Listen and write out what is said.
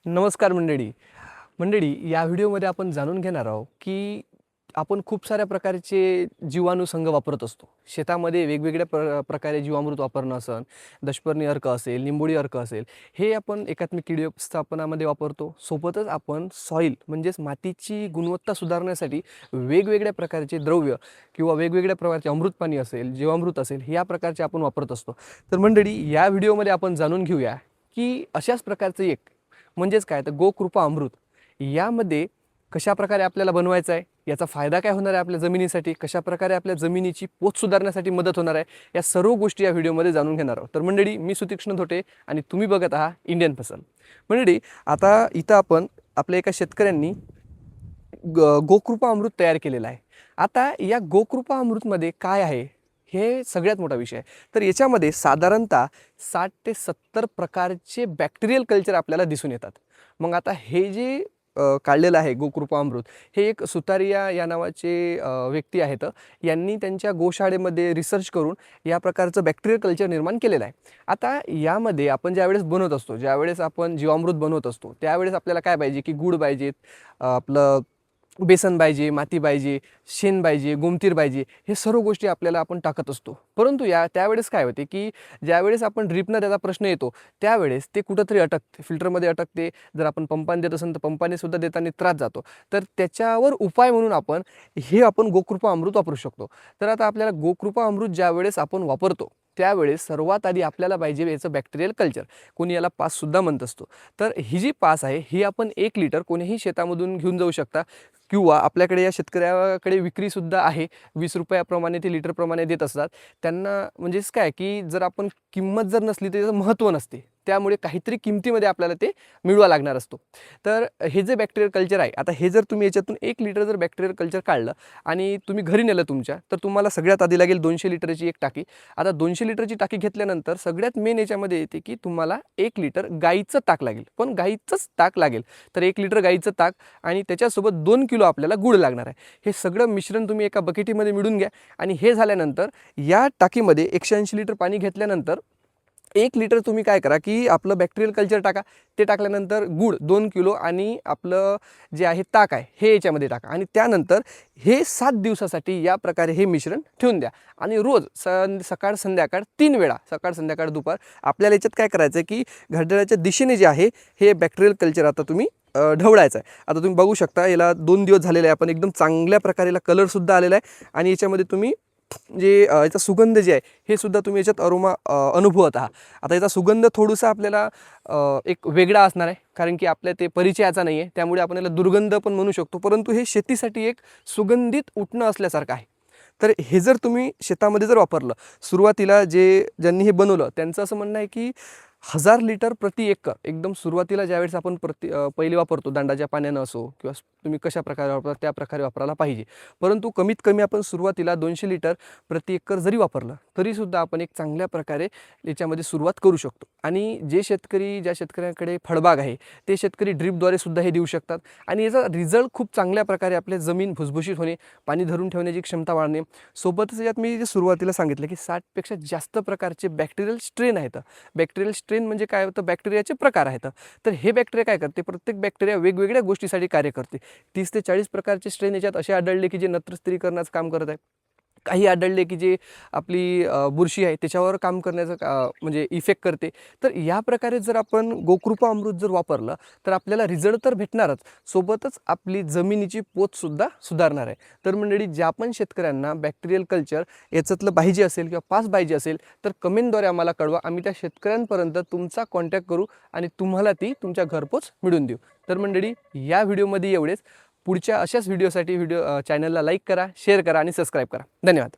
नमस्कार मंडळी. या व्हिडिओमध्ये आपण जाणून घेणार आहोत की आपण खूप साऱ्या प्रकारचे जीवाणूसंघ वापरत असतो. शेतामध्ये वेगवेगळ्या प्रकारे जीवामृत वापरणं असन, दशपर्णी अर्क असेल, निंबोळी अर्क असेल, हे आपण एकात्मिक कीड व्यवस्थापनामध्ये वापरतो. सोबतच आपण सॉईल म्हणजेच मातीची गुणवत्ता सुधारण्यासाठी वेगवेगळ्या प्रकारचे द्रव्य किंवा वेगवेगळ्या प्रकारचे अमृत पाणी असेल, जीवामृत असेल, या प्रकारचे आपण वापरत असतो. तर मंडळी, या व्हिडिओमध्ये आपण जाणून घेऊया की अशाच प्रकारचं एक म्हणजेच काय तर गोकृपा अमृत यामध्ये कशा प्रकारे आपल्याला बनवायचं आहे, याचा फायदा काय होणार आहे आपल्या जमिनीसाठी, कशा प्रकारे आपल्या जमिनीची पोत सुधारण्यासाठी मदत होणार आहे, या सर्व गोष्टी या व्हिडिओमध्ये जाणून घेणार आहोत. तर मंडळी, मी सुतीक्ष्ण धोटे आणि तुम्ही बघत आहात इंडियन फसल. मंडळी, आता इथं आपण आपल्या एका शेतकऱ्यांनी गोकृपा अमृत तयार केलेलं आहे. आता या गोकृपा अमृतमध्ये काय आहे हे सगळ्यात मोठा विषय आहे. तर याच्यामध्ये साधारणतः 60 ते 70 प्रकारचे बॅक्टेरियल कल्चर आपल्याला दिसून येतात. मग आता हे जे काढलेलं आहे गोकृपा अमृत, हे एक सुतारिया या नावाचे व्यक्ती आहेत. यांनी त्यांच्या गोशाळेमध्ये रिसर्च करून या प्रकारचं बॅक्टेरियल कल्चर निर्माण केलेलं आहे. आता यामध्ये आपण ज्यावेळेस बनवत असतो, ज्यावेळेस आपण जीवामृत बनवत असतो, त्यावेळेस आपल्याला काय पाहिजे की गूळ पाहिजेत, आपलं बेसन पाहिजे, माती पाहिजे, शेण पाहिजे, गोमतीर पाहिजे, हे सर्व गोष्टी आपल्याला आपण टाकत असतो. परंतु त्यावेळेस काय होते की ज्यावेळेस आपण ड्रीपनं त्याचा प्रश्न येतो, त्यावेळेस ते कुठंतरी अटकते, फिल्टरमध्ये अटकते. जर आपण पंपाने देत असेल तर पंपाने सुद्धा देताना त्रास जातो. तर त्याच्यावर उपाय म्हणून आपण गोकृपा अमृत वापरू शकतो. तर आता आपल्याला गोकृपा अमृत ज्यावेळेस आपण वापरतो, त्यावेळेस सर्वात आधी आपल्याला पाहिजे याचं बॅक्टेरियल कल्चर. कोणी याला पाससुद्धा म्हणत असतो. तर ही जी पास आहे ही आपण 1 लिटर कोणीही शेतामधून घेऊन जाऊ शकता किंवा आपल्याकडे या शेतकऱ्याकडे विक्रीसुद्धा आहे. 20 रुपयाप्रमाणे ते लिटरप्रमाणे देत असतात. त्यांना म्हणजेच काय की जर आपण किंमत जर नसली तर त्याचं महत्त्व नसते, त्यामुळे काहीतरी किमतीमध्ये आपल्याला ते मिळवा लागणार असतो. तर हे जे बॅक्टेरियल कल्चर आहे, आता हे जर तुम्ही याच्यातून 1 लिटर जर बॅक्टेरियल कल्चर काढलं आणि तुम्ही घरी नेलं तुमच्या, तर तुम्हाला सगळ्यात आधी लागेल 200 लिटरची एक टाकी. आता 200 लिटरची टाकी घेतल्यानंतर सगळ्यात मेन याच्यामध्ये येते की तुम्हाला 1 लिटर गाईचं ताक लागेल. पण गाईचंच ताक लागेल. तर 1 लिटर गाईचं ताक आणि त्याच्यासोबत 2 किलो आपल्याला गूळ लागणार आहे. हे सगळं मिश्रण तुम्ही एका बकेटीमध्ये मिळून घ्या आणि हे झाल्यानंतर या टाकीमध्ये 180 लिटर पाणी घेतल्यानंतर 1 लिटर तुम्ही काय करा की आपलं बॅक्टेरियल कल्चर टाका. ते टाकल्यानंतर गूळ 2 किलो आणि आपलं जे आहे ताक आहे हे याच्यामध्ये टाका आणि त्यानंतर हे 7 दिवसासाठी या प्रकारे हे मिश्रण ठेवून द्या. आणि रोज सकाळ संध्याकाळ 3 वेळा, सकाळ संध्याकाळ दुपार, आपल्याला याच्यात काय करायचं आहे की घड्याळाच्या दिशेने जे आहे हे बॅक्टेरियल कल्चर आता तुम्ही ढवळायचं आहे. आता तुम्ही बघू शकता याला 2 दिवस झालेले आहे, आपण एकदम चांगल्या प्रकारे याला कलरसुद्धा आलेला आहे आणि याच्यामध्ये तुम्ही जे याचा सुगंध जे आहे हे सुद्धा तुम्ही याच्यात अरोमा अनुभवत आहात. आता याचा सुगंध थोडासा आपल्याला एक वेगळा असणार आहे, कारण की आपल्या ते परिचयाचा नाही आहे, त्यामुळे आपण याला दुर्गंध पण म्हणू शकतो. परंतु हे शेतीसाठी एक सुगंधित उठणं असल्यासारखं आहे. तर हे जर तुम्ही शेतामध्ये जर वापरलं, सुरुवातीला ज्यांनी हे बनवलं त्यांचं असं म्हणणं आहे की 1000 लिटर प्रति एकर, एकदम सुरुवातीला ज्यावेळेस आपण पहिले वापरतो दांडाच्या पाण्यानं असो किंवा तुम्ही कशा प्रकारे वापरा त्या प्रकारे वापरायला पाहिजे. परंतु कमीत कमी आपण सुरुवातीला 200 लिटर प्रति एकर जरी वापरलं तरीसुद्धा आपण एक चांगल्या प्रकारे याच्यामध्ये सुरुवात करू शकतो. आणि ज्या शेतकऱ्यांकडे फळबाग आहे ते शेतकरी ड्रीपद्वारे सुद्धा हे देऊ शकतात आणि याचा रिझल्ट खूप चांगल्या प्रकारे आपल्या जमीन भुसभुशीत होणे, पाणी धरून ठेवण्याची क्षमता वाढणे. सोबतच यात मी जे सुरुवातीला सांगितलं की 60पेक्षा जास्त प्रकारचे बॅक्टेरियल स्ट्रेन आहेत. बॅक्टेरियल स्ट्रेन म्हणजे काय होतं, बॅक्टेरियाचे प्रकार आहेत. तर हे बॅक्टेरिया काय करते, प्रत्येक बॅक्टेरिया वेगवेगळ्या गोष्टीसाठी कार्य करते. 30 ते 40 प्रकारचे स्ट्रेन याच्यात असे आढळले की जे नत्र स्थिरीकरणाचं काम करत आहे. काही आढळले की जे आपली बुरशी आहे त्याच्यावर काम करण्याचं म्हणजे इफेक्ट करते. तर या प्रकारे जर आपण गोकृपा अमृत जर वापरलं तर आपल्याला रिझल्ट तर भेटणारच, सोबतच आपली जमिनीची पोतसुद्धा सुधारणार आहे. तर मंडळी, ज्या पण शेतकऱ्यांना बॅक्टेरियल कल्चर याच्यातलं पाहिजे असेल किंवा पास पाहिजे असेल तर कमेंटद्वारे आम्हाला कळवा. आम्ही त्या शेतकऱ्यांपर्यंत तुमचा कॉन्टॅक्ट करू आणि तुम्हाला ती तुमच्या घरपोच मिळवून देऊ. तर मंडळी, या व्हिडिओमध्ये एवढेच. पुढच्या अशाच व्हिडिओसाठी चॅनलला लाईक करा, शेअर करा आणि सबस्क्राईब करा. धन्यवाद.